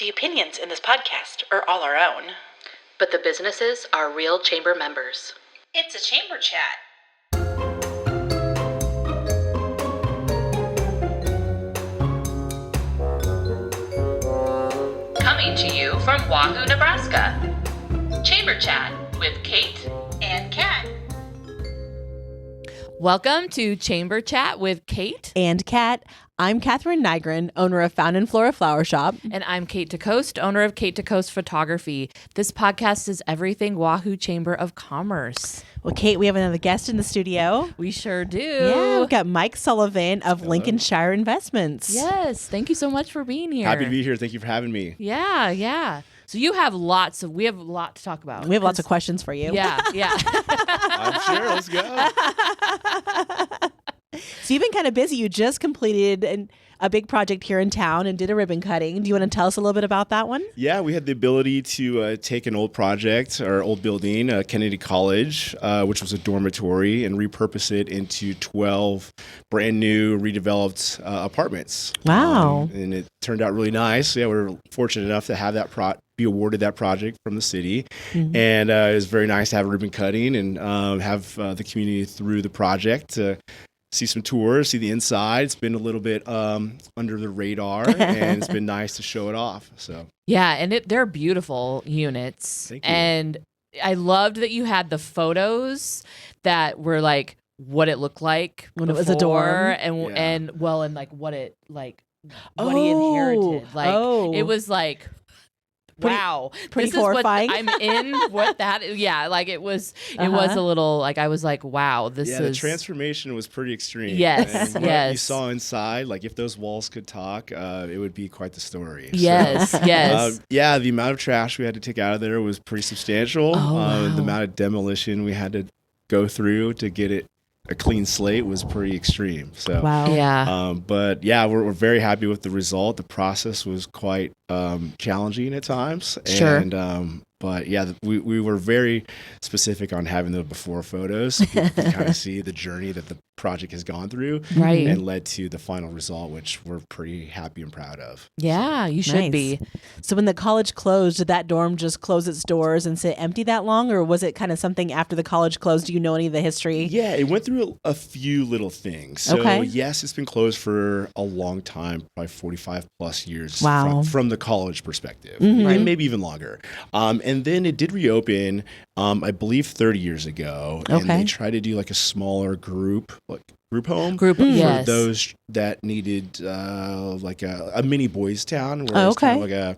The opinions in this podcast are all our own. But the businesses are real chamber members. It's a chamber chat. Coming to you from Wahoo, Nebraska. Chamber Chat with Kate And Kat. Welcome to Chamber Chat with Kate. And Kat. I'm Catherine Nygren, owner of Found and Flora Flower Shop. And I'm Kate DeCoste, owner of Kate DeCoste Photography. This podcast is everything Wahoo Chamber of Commerce. Well, Kate, we have another guest in the studio. We sure do. Yeah, we've got Mike Sullivan of Lincolnshire Investments. Yes, thank you so much for being here. Happy to be here. Thank you for having me. Yeah. So you have we have a lot to talk about. We have lots of questions for you. Yeah. I'm sure. Let's go. So you've been kind of busy. You just completed a big project here in town and did a ribbon cutting. Do you want to tell us a little bit about that one? Yeah, we had the ability to take an old project, or old building, Kennedy College, which was a dormitory, and repurpose it into 12 brand new redeveloped apartments. Wow. And it turned out really nice. Yeah, we were fortunate enough to have that be awarded that project from the city. Mm-hmm. And it was very nice to have a ribbon cutting and have the community through the project to see some tours, see the inside. It's been a little bit under the radar, and it's been nice to show it off. So Yeah, and they're beautiful units. Thank you. And I loved that you had the photos that were like what it looked like When it was a dorm. and like what it like what he inherited. Like it was like wow, pretty this horrifying. Is what I'm in what that. Yeah, like it was a little like I was like, wow, this is. the transformation was pretty extreme. Yes, and yes. What you saw inside, like if those walls could talk, it would be quite the story. Yes, yes. The amount of trash we had to take out of there was pretty substantial. Wow. The amount of demolition we had to go through to get it a clean slate was pretty extreme. So Wow. Yeah. but yeah, we're very happy with the result. The process was quite challenging at times. Sure. And but yeah, we were very specific on having the before photos so people can kind of see the journey that the project has gone through, Right. and led to the final result, which we're pretty happy and proud of. Yeah, you should Nice. be. So when the college closed, did that dorm just close its doors and sit empty that long? Or was it kind of something after the college closed? Do you know any of the history? Yeah, it went through a few little things. So Okay. yes, it's been closed for a long time, probably 45 plus years. Wow. From the college perspective, Mhm. and maybe even longer. And then it did reopen, I believe 30 years ago. And Okay. they tried to do like a smaller group home. Yes. For those that needed like a mini boys town where it's kind of like a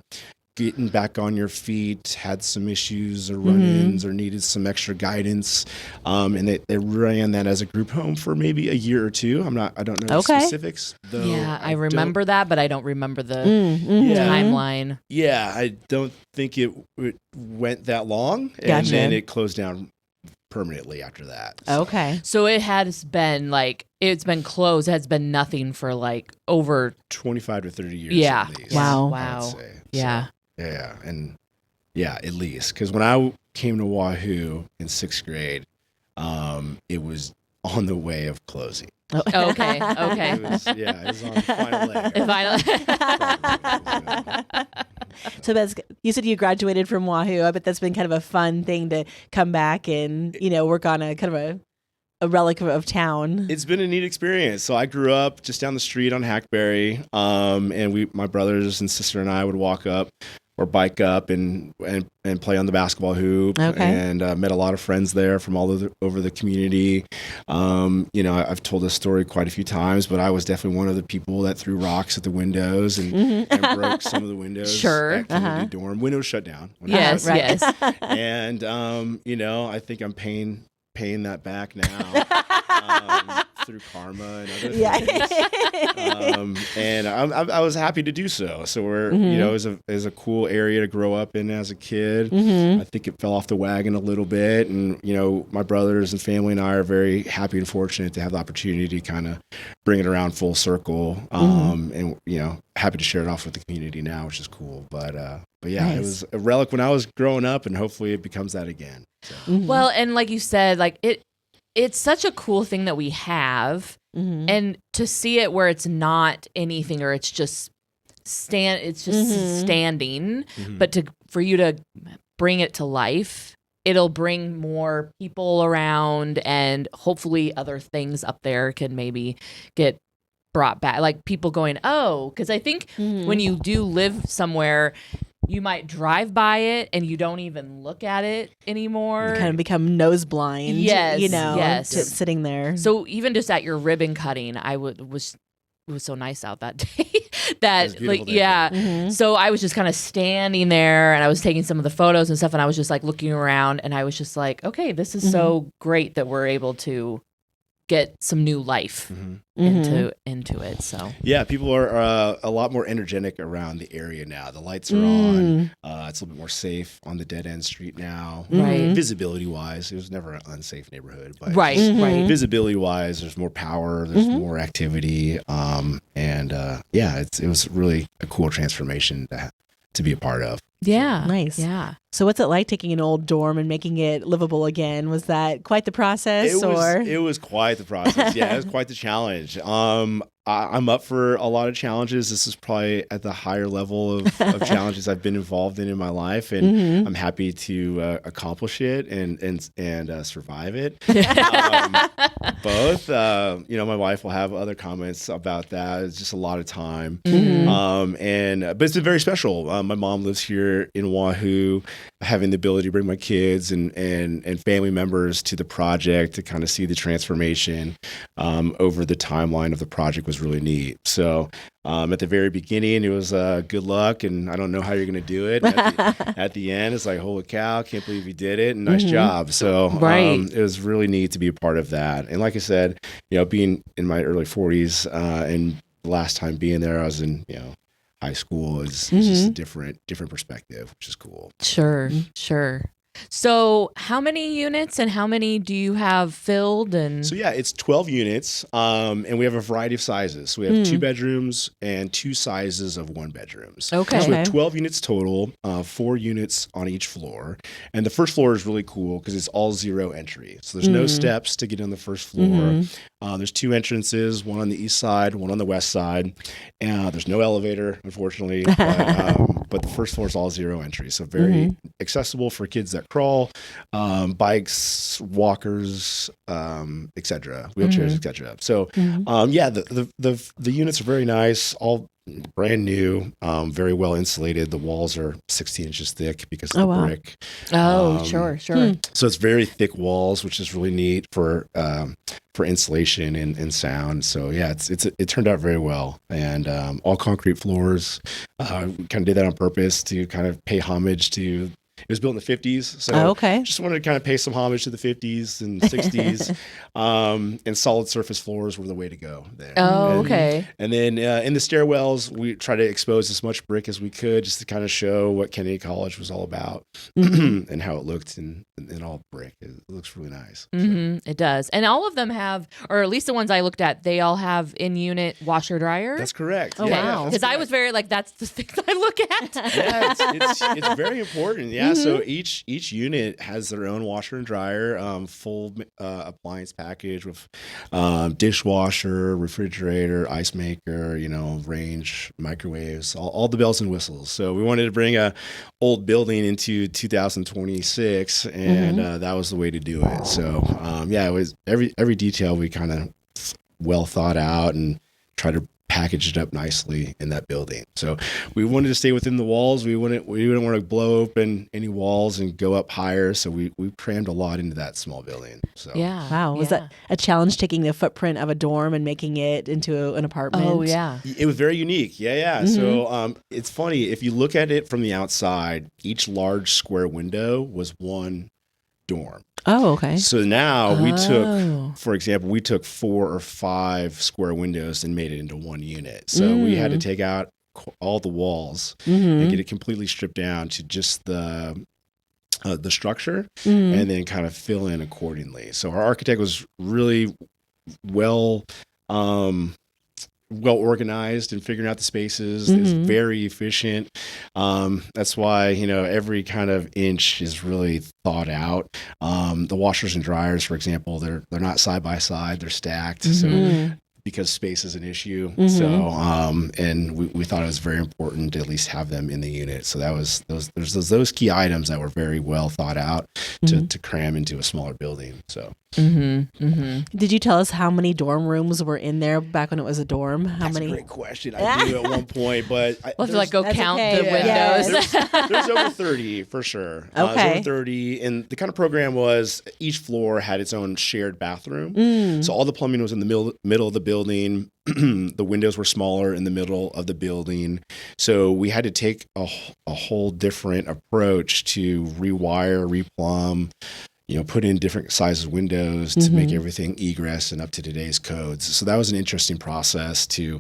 getting back on your feet, had some issues or run-ins or needed some extra guidance. And they ran that as a group home for maybe a year or two. I don't know the specifics though. Yeah, I remember that, but I don't remember the Yeah. timeline. Yeah, I don't think it went that long. And Gotcha. then it closed down permanently after that. So. Okay. So it has been like it's been closed. It has been nothing for like over 25 to 30 years Yeah. at least. Wow. I'd Wow. say. Yeah. So, yeah. And yeah, at least. Because when I came to Wahoo in 6th grade, it was on the way of closing. Okay. It was on the final leg. So you said you graduated from Wahoo. I bet that's been kind of a fun thing to come back and, work on a kind of a relic of town. It's been a neat experience. So I grew up just down the street on Hackberry, and my brothers and sister and I would walk up or bike up and play on the basketball hoop. Okay. And met a lot of friends there from all over the community. I've told this story quite a few times, but I was definitely one of the people that threw rocks at the windows and broke some of the windows. Sure. At Kennedy dorm. Windows shut down. Yes. Right. Yes. And I think I'm paying that back now through karma and other things. And I was happy to do so. So we're it was a cool area to grow up in as a kid. I think it fell off the wagon a little bit, and my brothers and family and I are very happy and fortunate to have the opportunity to kind of bring it around full circle. And happy to share it off with the community now, which is cool. But yeah, Nice. It was a relic when I was growing up, and hopefully it becomes that again. So. Well, and like you said, like it's such a cool thing that we have, and to see it where it's not anything or it's just it's just standing, Mhm. but for you to bring it to life, it'll bring more people around, and hopefully other things up there can maybe get brought back, like people going, oh, because I think when you do live somewhere, you might drive by it and you don't even look at it anymore. You kind of become nose blind. Yes, yes. yes. Sitting there. So even just at your ribbon cutting, it was so nice out that day. That like day. yeah. So I was just kind of standing there, and I was taking some of the photos and stuff, and I was just like looking around, and I was just like, okay, this is so great that we're able to get some new life into it. So yeah, people are a lot more energetic around the area now. The lights are on. It's a little bit more safe on the dead end street now. Right. Visibility wise, it was never an unsafe neighborhood, but right. visibility wise, there's more power, there's more activity, it was really a cool transformation to be a part of. Yeah. Nice. Yeah. So what's it like taking an old dorm and making it livable again? Was that quite the process? It was quite the process. Yeah, it was quite the challenge. I'm up for a lot of challenges. This is probably at the higher level of challenges I've been involved in my life, and I'm happy to accomplish it and survive it. Both. My wife will have other comments about that. It's just a lot of time, but it's been very special. My mom lives here in Wahoo. Having the ability to bring my kids and family members to the project to kind of see the transformation over the timeline of the project was really neat. So at the very beginning, it was good luck, and I don't know how you're going to do it. At the end, it's like, holy cow, can't believe you did it, and nice job. So it was really neat to be a part of that. And like I said, being in my early 40s and the last time being there, I was in high school is just a different perspective, which is cool. Sure. So how many units and how many do you have filled? And so it's 12 units, and we have a variety of sizes. So we have 2 bedrooms and 2 sizes of 1 bedrooms. Okay. So we have 12 units total, 4 units on each floor. And the first floor is really cool because it's all 0 entry. So there's no steps to get on the first floor. There's 2 entrances, one on the east side, one on the west side. And there's no elevator, unfortunately, but the first floor is all 0 entry. So very accessible for kids that crawl, bikes, walkers, etc., wheelchairs, etc. So, the units are very nice, all brand new, very well insulated. The walls are 16 inches thick because of the brick. Sure. So it's very thick walls, which is really neat for insulation and sound. So it turned out very well, and all concrete floors. We kind of did that on purpose to kind of pay homage to. It was built in the 50s, so just wanted to kind of pay some homage to the 50s and 60s, and solid surface floors were the way to go there. And then in the stairwells, we try to expose as much brick as we could just to kind of show what Kennedy College was all about and how it looked in all brick. It looks really nice. It does. And all of them have, or at least the ones I looked at, they all have in-unit washer dryer. That's correct. Wow. Because I was very that's the thing I look at. Yeah, it's very important. Yeah. So each unit has their own washer and dryer, full appliance package with dishwasher, refrigerator, ice maker, range, microwaves, all the bells and whistles. So we wanted to bring a old building into 2026, and that was the way to do it. So it was every detail we kind of well thought out and try to package it up nicely in that building. So we wanted to stay within the walls. We didn't want to blow open any walls and go up higher. So we crammed a lot into that small building. So wow. Was that a challenge, taking the footprint of a dorm and making it into an apartment? Oh yeah. It was very unique. Yeah. So it's funny, if you look at it from the outside, each large square window was one dorm. Oh, okay. So now we took 4 or 5 square windows and made it into one unit. So we had to take out all the walls and get it completely stripped down to just the structure and then kind of fill in accordingly. So our architect was really well organized and figuring out the spaces. It's very efficient. That's why, every kind of inch is really thought out. The washers and dryers, for example, they're not side by side, they're stacked. So because space is an issue. Mm-hmm. So, and we thought it was very important to at least have them in the unit. So that was those key items that were very well thought out to cram into a smaller building. So. Did you tell us how many dorm rooms were in there back when it was a dorm? That's a great question. I do at one point, but We'll have to like go count okay. the windows. Yes. There's over 30 for sure. Okay. There's over 30, and the kind of program was each floor had its own shared bathroom. So all the plumbing was in the middle of the building. The windows were smaller in the middle of the building. So we had to take a whole different approach to rewire, replumb, put in different sizes windows to make everything egress and up to today's codes. So that was an interesting process to,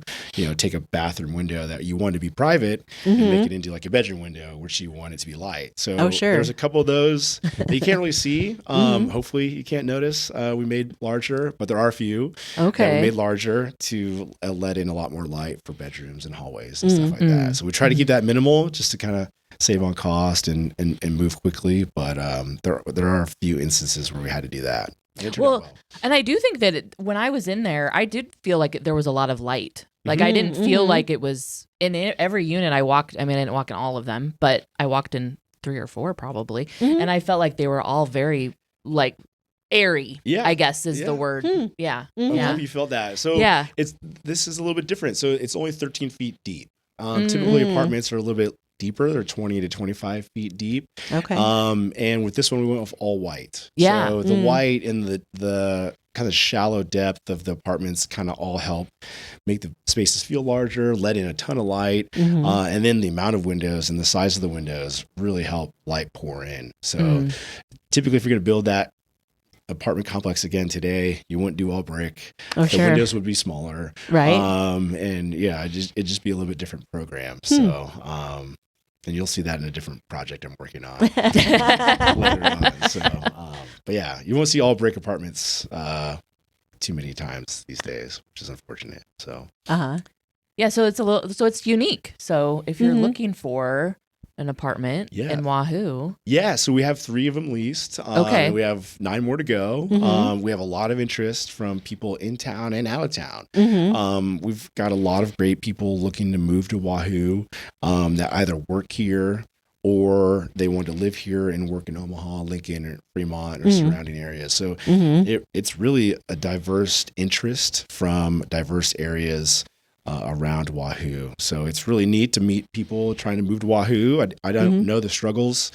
take a bathroom window that you wanted to be private and make it into like a bedroom window, which you want it to be light. So there's a couple of those that you can't really see. Hopefully you can't notice. We made larger, but there are a few that we made larger to let in a lot more light for bedrooms and hallways and stuff like that. So we try to keep that minimal just to kind of save on cost and move quickly, but there are a few instances where we had to do that. Well, and I do think that when I was in there, I did feel like there was a lot of light. Like I didn't feel like it was in every unit I walked. I mean, I didn't walk in all of them, but I walked in 3 or 4 probably, and I felt like they were all very like airy. Yeah, I guess is the word. Yeah, I hope you felt that. So this is a little bit different. So it's only 13 feet deep. Typically apartments are a little bit deeper. They're 20 to 25 feet deep. Okay. And with this one, we went with all white. Yeah. So the white and the kind of shallow depth of the apartments kind of all help make the spaces feel larger, let in a ton of light. And then the amount of windows and the size of the windows really help light pour in. So typically if you're going to build that apartment complex again today, you wouldn't do all brick. The windows would be smaller. Right. And it'd just be a little bit different program. So, and you'll see that in a different project I'm working on later on. So, but yeah, you won't see all brick apartments too many times these days, which is unfortunate. So, yeah, so it's unique. So if you're looking for an apartment in Wahoo. Yeah, so we have 3 of them leased. We have 9 more to go. We have a lot of interest from people in town and out of town. We've got a lot of great people looking to move to Wahoo that either work here or they want to live here and work in Omaha, Lincoln, or Fremont, or surrounding areas. So it's really a diverse interest from diverse areas around Wahoo. So it's really neat to meet people trying to move to Wahoo. I don't know the struggles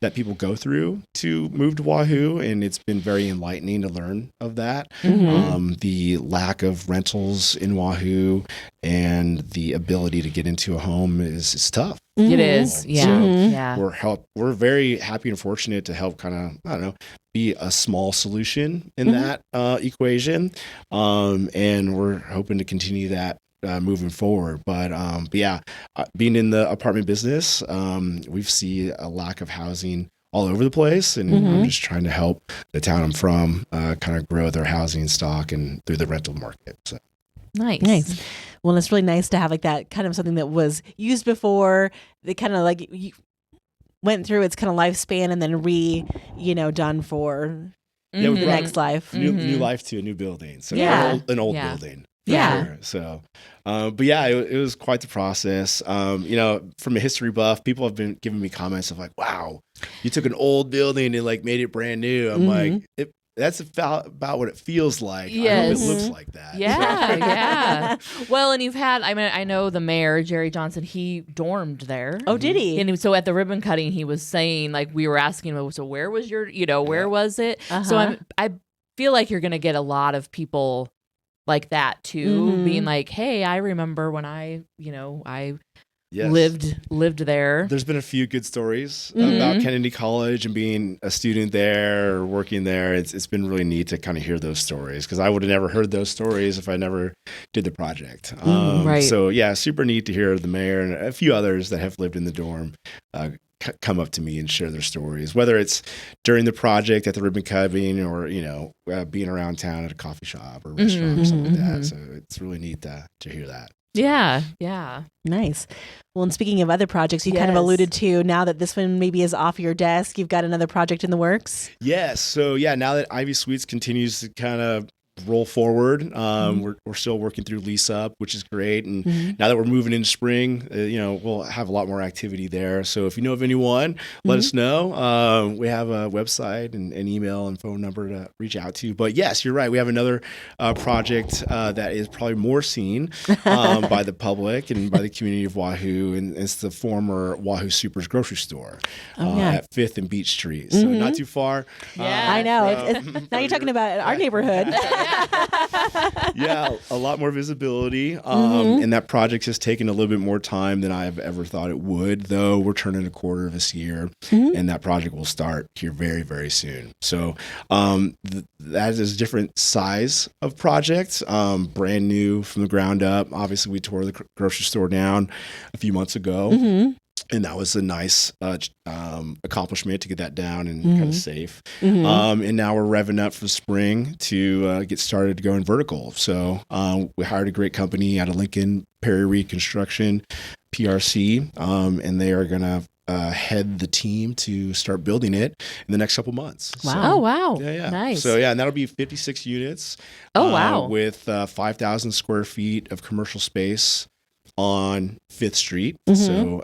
that people go through to move to Wahoo, and it's been very enlightening to learn of that. The lack of rentals in Wahoo and the ability to get into a home is tough. It is, yeah. So we're very happy and fortunate to help kind of, be a small solution in that equation. And we're hoping to continue that moving forward. But being in the apartment business, we see a lack of housing all over the place, and I'm just trying to help the town I'm from kind of grow their housing stock and through the rental market. So. Nice. Well, it's really nice to have like that kind of something that was used before, that kind of like you went through its kind of lifespan and then done for the next life. New life to a new building. So an old building. Sure. So, but it was quite the process. From a history buff, people have been giving me comments of like, wow, you took an old building and like made it brand new. I'm like, that's about what it feels like. Yes. I hope it looks like that. Yeah. Well, and I know the mayor, Jerry Johnson, he dormed there. Oh, did he? And so at the ribbon cutting, he was saying, like, we were asking him, so where was your, where was it? So I feel like you're going to get a lot of people like that too, being like, hey, I remember when I lived there. There's been a few good stories about Kennedy College and being a student there or working there. It's been really neat to kind of hear those stories, because I would have never heard those stories if I never did the project. Right. So super neat to hear the mayor and a few others that have lived in the dorm come up to me and share their stories, whether it's during the project at the ribbon cutting or being around town at a coffee shop or restaurant or something like that. So it's really neat to hear that. Yeah. Nice. Well, and speaking of other projects, you kind of alluded to, now that this one maybe is off your desk, you've got another project in the works. Yes. So now that Ivy Suites continues to kind of roll forward. We're still working through lease up, which is great. And now that we're moving into spring, we'll have a lot more activity there. So if you know of anyone, let us know. We have a website and an email and phone number to reach out to. But yes, you're right. We have another project that is probably more seen by the public and by the community of Wahoo, and it's the former Wahoo Super's grocery store at 5th and Beach Street. So not too far. Yeah, I know. Now you're talking about our neighborhood. Yeah, a lot more visibility. And that project has taken a little bit more time than I've ever thought it would, though we're turning a quarter of this year, and that project will start here very, very soon. So that is a different size of project, brand new from the ground up. Obviously, we tore the grocery store down a few months ago. And that was a nice accomplishment to get that down and kind of safe. And now we're revving up for spring to get started going vertical. So we hired a great company out of Lincoln, Perry Construction, PRC, and they are going to head the team to start building it in the next couple months. Wow. So, Oh, wow. Yeah. Nice. So, and that'll be 56 units. Oh, wow. With 5,000 square feet of commercial space on 5th Street. So,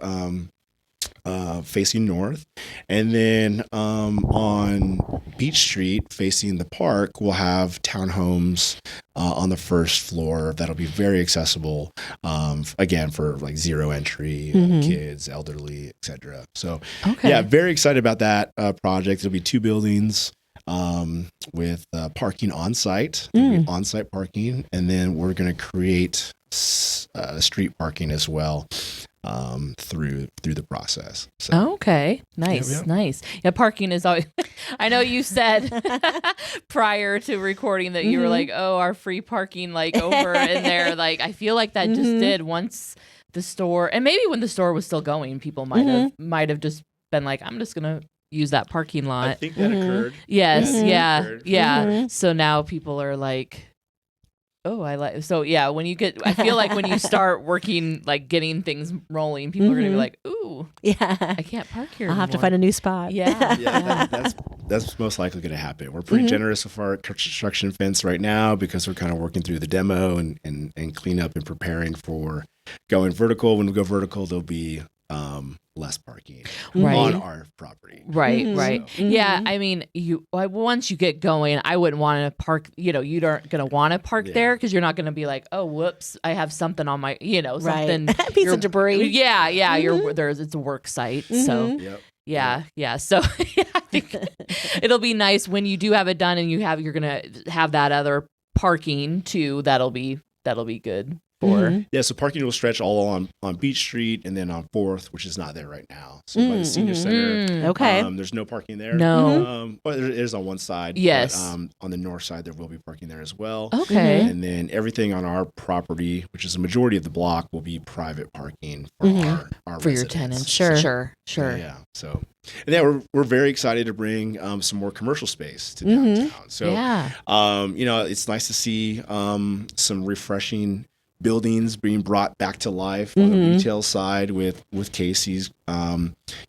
facing north. And then on Beach Street, facing the park, we'll have townhomes on the first floor that'll be very accessible, again, for like zero entry, kids, elderly, etc. So, yeah, very excited about that project. There'll be 2 buildings with parking on site, on-site parking, and then we're going to create street parking as well through the process. So. Okay. Nice. Nice. Yeah, parking is always I know you said prior to recording that you were like, oh, our free parking like over in there. Like I feel like that just did once the store, and maybe when the store was still going, people might have just been like, I'm just gonna use that parking lot. I think that occurred. Yes, Occurred. yeah. So now people are like, oh, I like. So yeah, I feel like when you start working, like getting things rolling, people are gonna be like, ooh, I can't park here. I'll have to find a new spot. Yeah. That's most likely going to happen. We're pretty generous with our construction fence right now because we're kind of working through the demo and clean up and preparing for going vertical. When we go vertical, there'll be less parking on our property. Right. Yeah, I mean, once you get going, I wouldn't want to park. You aren't going to want to park there because you're not going to be like, oh, whoops, I have something on my, something piece of debris. Yeah. It's a work site, so. Yeah. So I think it'll be nice when you do have it done and you're gonna have that other parking too. That'll be good for. Yeah, so parking will stretch all on Beach Street and then on 4th, which is not there right now. So by the senior center, there's no parking there. No, but there is on one side. Yes, but, on the north side there will be parking there as well. Okay, and then everything on our property, which is a majority of the block, will be private parking for our for residents. your tenants. Sure. Yeah. So, and then we're very excited to bring some more commercial space to downtown. So, it's nice to see some refreshing buildings being brought back to life on the retail side with Casey's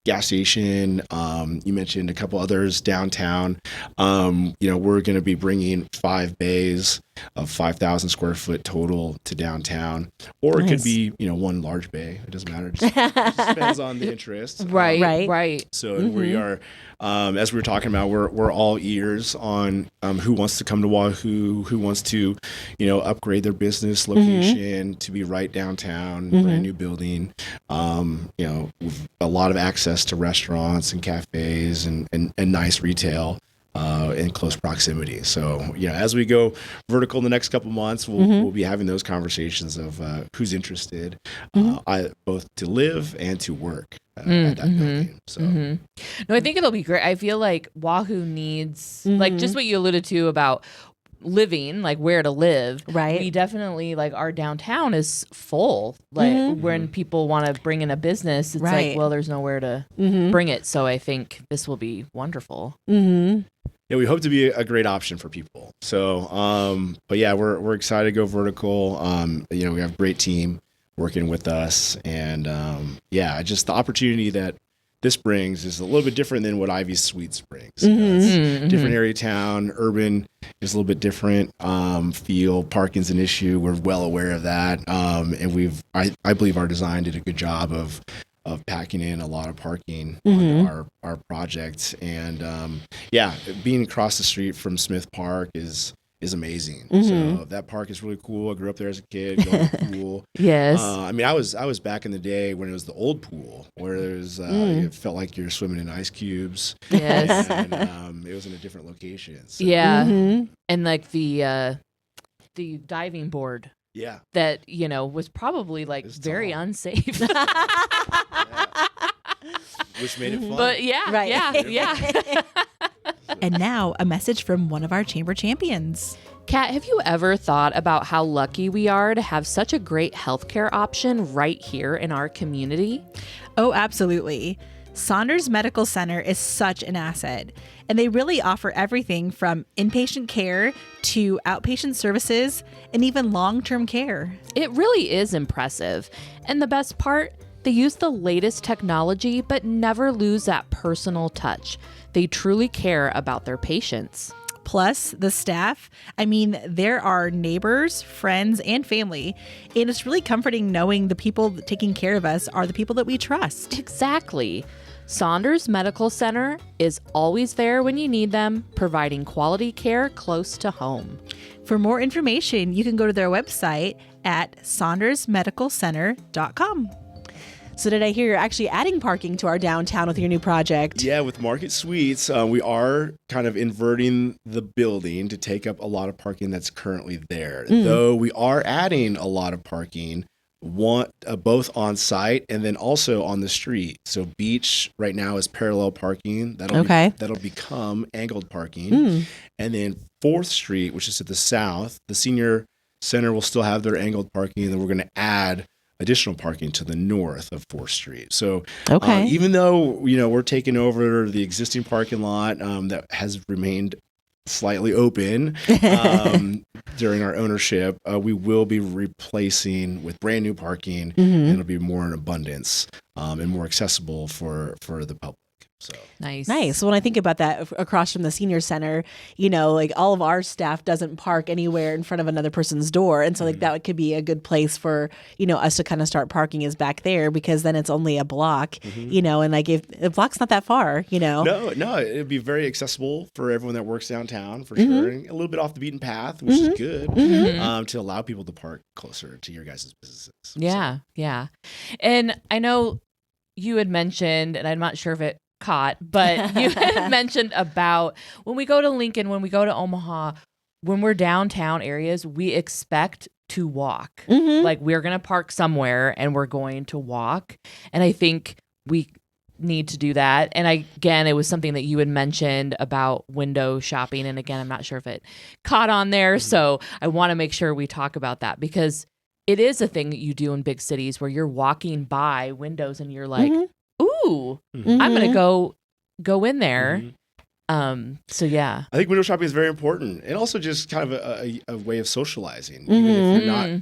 gas station. You mentioned a couple others downtown. We're going to be bringing 5 bays of 5,000 square foot total to downtown, or it could be one large bay. It doesn't matter. It just depends on the interest. Right. So we are, as we were talking about, we're all ears on who wants to come to Wahoo, who wants to, upgrade their business location to be right downtown, brand new building. With a lot of access to restaurants and cafes and nice retail. In close proximity. So, as we go vertical in the next couple months, we'll be having those conversations of who's interested, both to live and to work at that building. So, no, I think it'll be great. I feel like Wahoo needs, like just what you alluded to about living, like where to live. Right. We definitely, like, our downtown is full. Like when people want to bring in a business, it's like, well, there's nowhere to bring it. So I think this will be wonderful. Yeah, we hope to be a great option for people. So, but yeah, we're excited to go vertical. We have a great team working with us, and just the opportunity that this brings is a little bit different than what Ivy Suites brings. It's different area of town. Urban is a little bit different feel. Parking's an issue. We're well aware of that. And I believe our design did a good job of packing in a lot of parking on our project. And being across the street from Smith Park is amazing. So that park is really cool. I grew up there as a kid, going to the pool. Yes. I mean, I was back in the day when it was the old pool, where there's it felt like you're swimming in ice cubes. Yes. And it was in a different location. So. Yeah. And like the diving board. Yeah. That, was probably like very unsafe. Which made it fun. But yeah. And now a message from one of our chamber champions. Kat, have you ever thought about how lucky we are to have such a great healthcare option right here in our community? Oh, absolutely. Saunders Medical Center is such an asset, and they really offer everything from inpatient care to outpatient services and even long-term care. It really is impressive. And the best part, they use the latest technology but never lose that personal touch. They truly care about their patients. Plus, the staff, there are neighbors, friends, and family. And it's really comforting knowing the people taking care of us are the people that we trust. Exactly. Saunders Medical Center is always there when you need them, providing quality care close to home. For more information, you can go to their website at saundersmedicalcenter.com. So did I hear you're actually adding parking to our downtown with your new project? Yeah, with Market Suites, we are kind of inverting the building to take up a lot of parking that's currently there. Though we are adding a lot of parking, both on site and then also on the street. So beach right now is parallel parking. That'll become angled parking. And then 4th Street, which is to the south, the senior center will still have their angled parking, and then we're going to add additional parking to the north of 4th Street. So even though, we're taking over the existing parking lot that has remained slightly open during our ownership, we will be replacing with brand new parking, and it'll be more in abundance and more accessible for the public. So Nice. When I think about that across from the senior center, like all of our staff doesn't park anywhere in front of another person's door. And so that could be a good place for, us to kind of start parking is back there, because then it's only a block, and like if the block's not that far, No, it'd be very accessible for everyone that works downtown for sure. And a little bit off the beaten path, which is good to allow people to park closer to your guys' businesses. Yeah. And I know you had mentioned, and I'm not sure if it caught, but you had mentioned about when we go to Lincoln, when we go to Omaha, when we're downtown areas, we expect to walk. Like we're going to park somewhere and we're going to walk. And I think we need to do that. And again, it was something that you had mentioned about window shopping. And again, I'm not sure if it caught on there. So I want to make sure we talk about that, because it is a thing that you do in big cities where you're walking by windows and you're like, ooh, I'm going to go in there. So yeah. I think window shopping is very important, and also just kind of a way of socializing. Even if you're not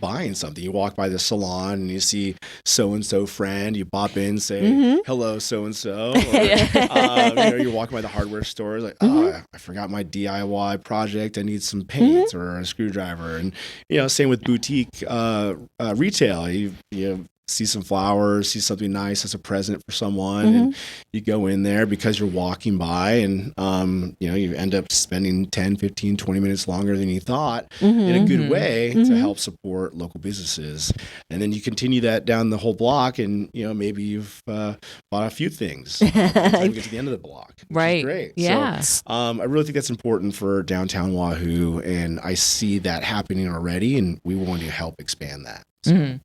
buying something, you walk by the salon and you see so-and-so friend, you bop in, say, hello, so-and-so. Or, you're walking by the hardware store, like, I forgot my DIY project. I need some paints or a screwdriver. And, same with boutique retail. You see some flowers, see something nice as a present for someone, and you go in there because you're walking by, and you end up spending 10, 15, 20 minutes longer than you thought in a good way to help support local businesses. And then you continue that down the whole block, and maybe you've bought a few things by the time you get to the end of the block, which is great. Yeah. So I really think that's important for downtown Wahoo, and I see that happening already, and we want to help expand that. So.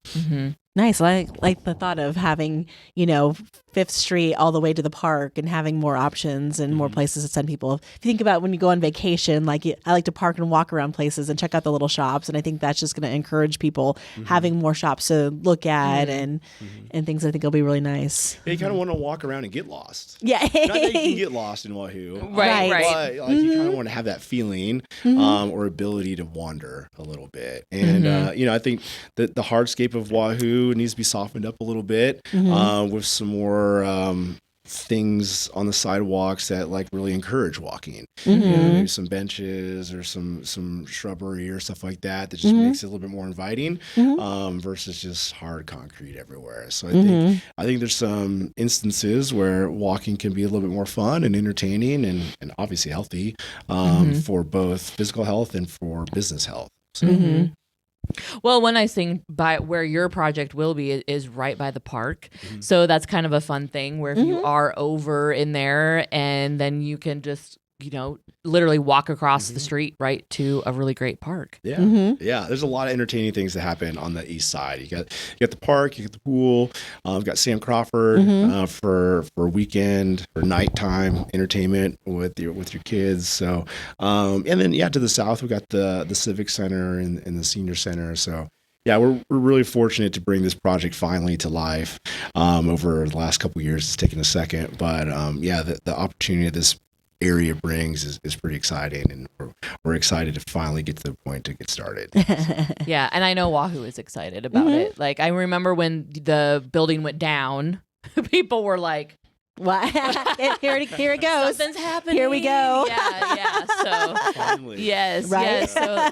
Nice. I like the thought of having, 5th Street all the way to the park and having more options and more places to send people. If you think about when you go on vacation, I like to park and walk around places and check out the little shops. And I think that's just going to encourage people having more shops to look at and things I think will be really nice. Yeah, you kind of want to walk around and get lost. Yeah. Not that you can get lost in Wahoo. Right. But you kind of want to have that feeling or ability to wander a little bit. And, I think that the hardscape of Wahoo Wahoo needs to be softened up a little bit with some more things on the sidewalks that like really encourage walking. You know, maybe some benches or some shrubbery or stuff like that just makes it a little bit more inviting versus just hard concrete everywhere. So I think there's some instances where walking can be a little bit more fun and entertaining and obviously healthy for both physical health and for business health. So. Well, one nice thing by where your project will be is right by the park. So that's kind of a fun thing where if you are over in there and then you can just, you know, literally walk across the street right to a really great park. Yeah. Yeah. There's a lot of entertaining things that happen on the east side. You got the park, you got the pool, we've got Sam Crawford for weekend or nighttime entertainment with your kids. So and then to the south we got the Civic Center and the Senior Center. So yeah, we're really fortunate to bring this project finally to life. Over the last couple of years, it's taken a second, but the opportunity of this area brings is pretty exciting, and we're excited to finally get to the point to get started. Yeah, and I know Wahoo is excited about it. Like I remember when the building went down, people were like, "What? Here it goes. Something's happening. Here we go." Yeah. So Finally. yes. So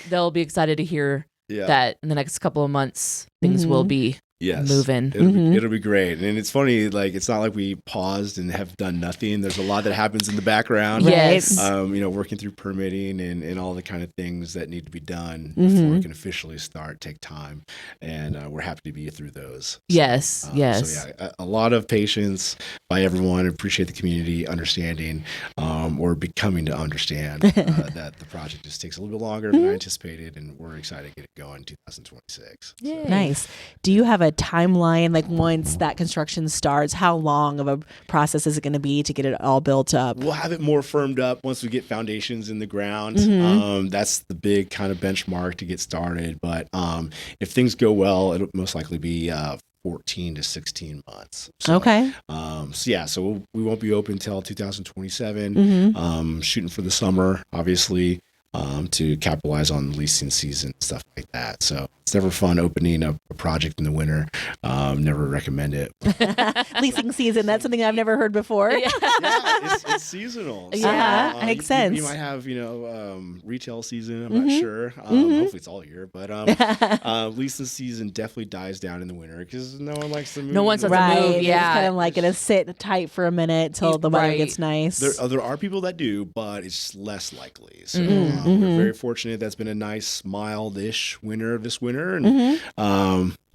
they'll be excited to hear that in the next couple of months things will be moving. It'll be great. And it's funny, like it's not like we paused and have done nothing. There's a lot that happens in the background. Yes. Working through permitting and all the kind of things that need to be done before we can officially start take time. And we're happy to be through those. Yes. So a lot of patience by everyone. Appreciate the community understanding or becoming to understand that the project just takes a little bit longer than I anticipated, and we're excited to get it going in 2026. Yay. Nice. Do you have a timeline, like once that construction starts, how long of a process is it going to be to get it all built up? We'll have it more firmed up once we get foundations in the ground. That's the big kind of benchmark to get started. But if things go well, it'll most likely be 14 to 16 months. So, okay. So we won't be open until 2027. Shooting for the summer, obviously, to capitalize on the leasing season and stuff like that. So it's never fun opening up a project in the winter. Never recommend it. Leasing season, that's something I've never heard before. It's seasonal. So, makes sense. You might have, retail season. I'm not sure. Hopefully it's all year, but leasing season definitely dies down in the winter because no one likes to move. No one wants to move. Yeah, it's kind of like going to sit tight for a minute till the weather gets nice. There are people that do, but it's less likely. So we're very fortunate. That's been a nice, mild-ish winter this winter, and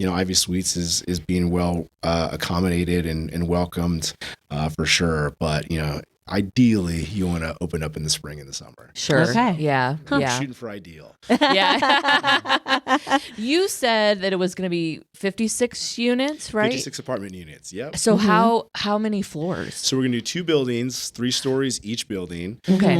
Ivy Suites is being well accommodated and welcomed for sure. But ideally, you want to open up in the spring and the summer. Sure. Okay. Yeah. Yeah. Shooting for ideal. Yeah. You said that it was going to be 56 units, right? 56 apartment units. Yep. So how many floors? So we're going to do 2 buildings, 3 stories each building. Okay.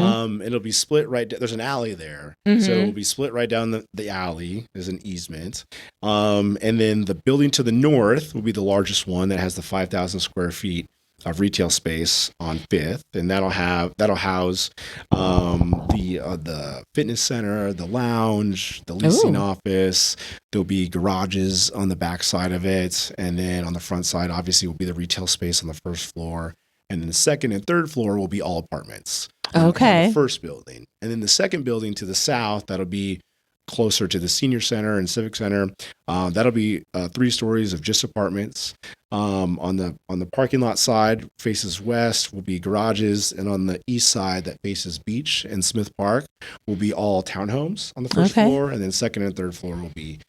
It'll be split there's an alley there. So it'll be split right down the alley. There's an easement. And then the building to the north will be the largest one that has the 5,000 square feet of retail space on 5th, and that'll house the fitness center, the lounge, the leasing office. There'll be garages on the back side of it, and then on the front side, obviously, will be the retail space on the first floor, and then the second and third floor will be all apartments. Okay. On the first building, and then the second building to the south, that'll be closer to the Senior Center and Civic Center. That'll be 3 stories of just apartments. On the parking lot side, faces west, will be garages, and on the east side that faces Beach and Smith Park will be all townhomes on the first floor, and then second and third floor will be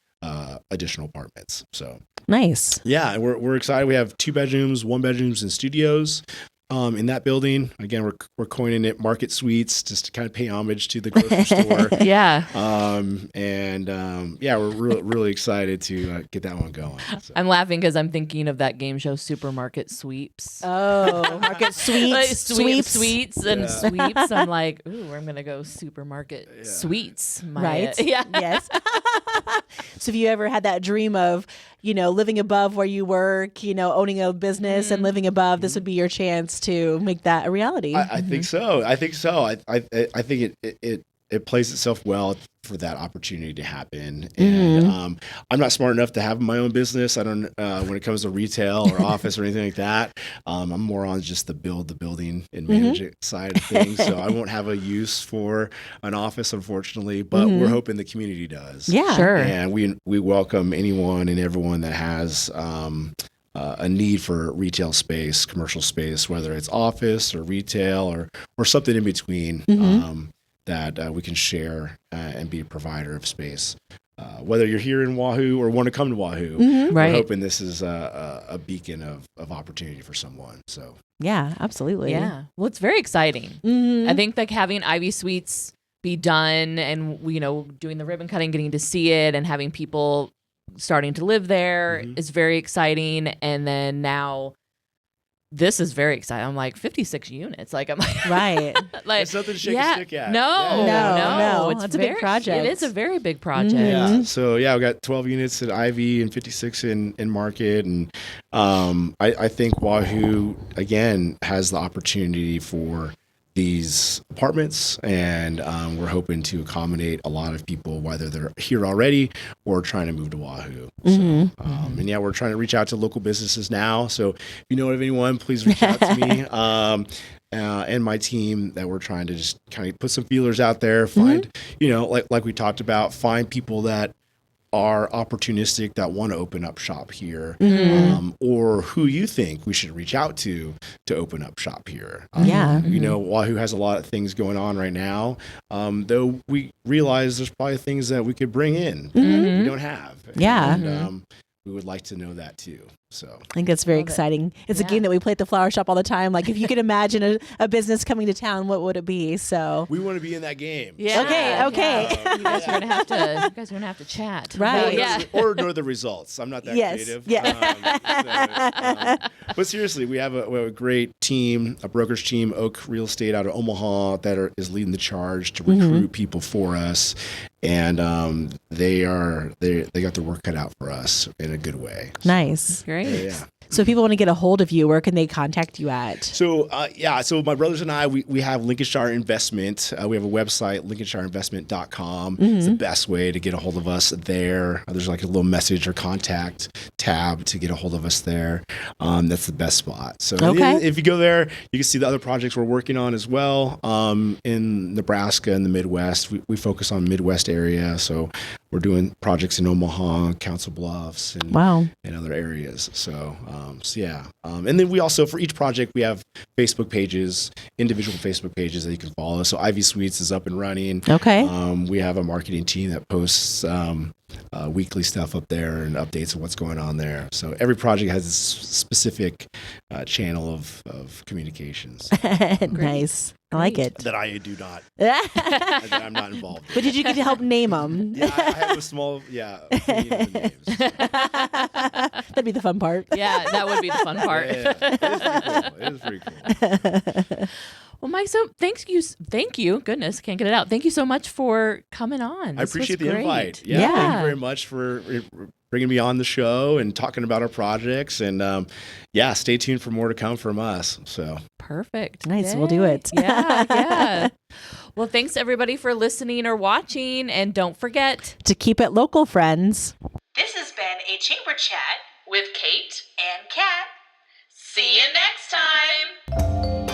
additional apartments. So nice. Yeah, we're excited. We have 2 bedrooms, 1 bedrooms, and studios. In that building, again, we're coining it Market Suites just to kind of pay homage to the grocery store. Yeah. We're really excited to get that one going. So. I'm laughing because I'm thinking of that game show Supermarket Sweeps. Oh, Market Sweeps. Like Sweeps and sweeps. I'm like, ooh, I'm going to go Supermarket Sweets. Right? Yeah. Yes. So have you ever had that dream of, living above where you work, owning a business and living above, this would be your chance to make that a reality? I think so. I think it plays itself well for that opportunity to happen. And I'm not smart enough to have my own business. I don't when it comes to retail or office or anything like that. I'm more on just the building and manage it side of things. So I won't have a use for an office, unfortunately, but we're hoping the community does. Yeah. Sure. And we welcome anyone and everyone that has a need for retail space, commercial space, whether it's office or retail or something in between, that we can share and be a provider of space. Whether you're here in Wahoo or want to come to Wahoo, Right. we're hoping this is a beacon of opportunity for someone. So Yeah, absolutely. Yeah. Well, it's very exciting. I think like having Ivy Suites be done and, doing the ribbon cutting, getting to see it and having people starting to live there is very exciting. And then now this is very exciting. I'm like 56 units. Like I'm like, Right. like it's nothing to shake a stick at. No. No. It's It's a big project. It is a very big project. Yeah. So we got 12 units at Ivy and 56 in Market, and I think Wahoo again has the opportunity for these apartments, and we're hoping to accommodate a lot of people, whether they're here already or trying to move to Wahoo. So, and we're trying to reach out to local businesses now. So if you know of anyone, please reach out to me and my team. That we're trying to just kind of put some feelers out there, find, like we talked about, find people that are opportunistic that want to open up shop here, or who you think we should reach out to open up shop here. Wahoo has a lot of things going on right now, though we realize there's probably things that we could bring in that we don't have. Yeah. And, we would like to know that too. So I think that's very exciting. It's a game that we play at the flower shop all the time. Like if you could imagine a business coming to town, what would it be? So we want to be in that game. Yeah. Okay. You guys are gonna have to chat. Right. Or know the results. I'm not that creative. Yeah. But seriously, we have a great team, a brokerage team, Oak Real Estate out of Omaha, that is leading the charge to recruit people for us, and they got their work cut out for us in a good way. Nice. Great. Yeah. So if people want to get a hold of you, where can they contact you at? So so my brothers and I, we have Lincolnshire Investment. We have a website, lincolnshireinvestment.com. It's the best way to get a hold of us there. There's like a little message or contact tab to get a hold of us there. That's the best spot. So if you go there, you can see the other projects we're working on as well. In Nebraska and the Midwest, we focus on Midwest area. So we're doing projects in Omaha, Council Bluffs, and other areas. So and then we also, for each project, we have Facebook pages, individual Facebook pages that you can follow. So Ivy Suites is up and running. Okay. We have a marketing team that posts weekly stuff up there and updates of what's going on there. So every project has a specific channel of communications. Nice. I like it. That I do not. That I'm not involved in. But did you get to help name them? Yeah, I have a small, opinion of the names. That'd be the fun part. Yeah, that would be the fun part. Yeah. It is pretty cool. Well, Mike, so thank you. Goodness, can't get it out. Thank you so much for coming on. I This appreciate was the great. invite. Yeah, thank you very much for bringing me on the show and talking about our projects. And stay tuned for more to come from us. So Perfect. Nice. Yay. We'll do it. Yeah. Well, thanks everybody for listening or watching, and don't forget To keep it local, friends. This has been a Chamber Chat With Kate. and Kat. See you next time.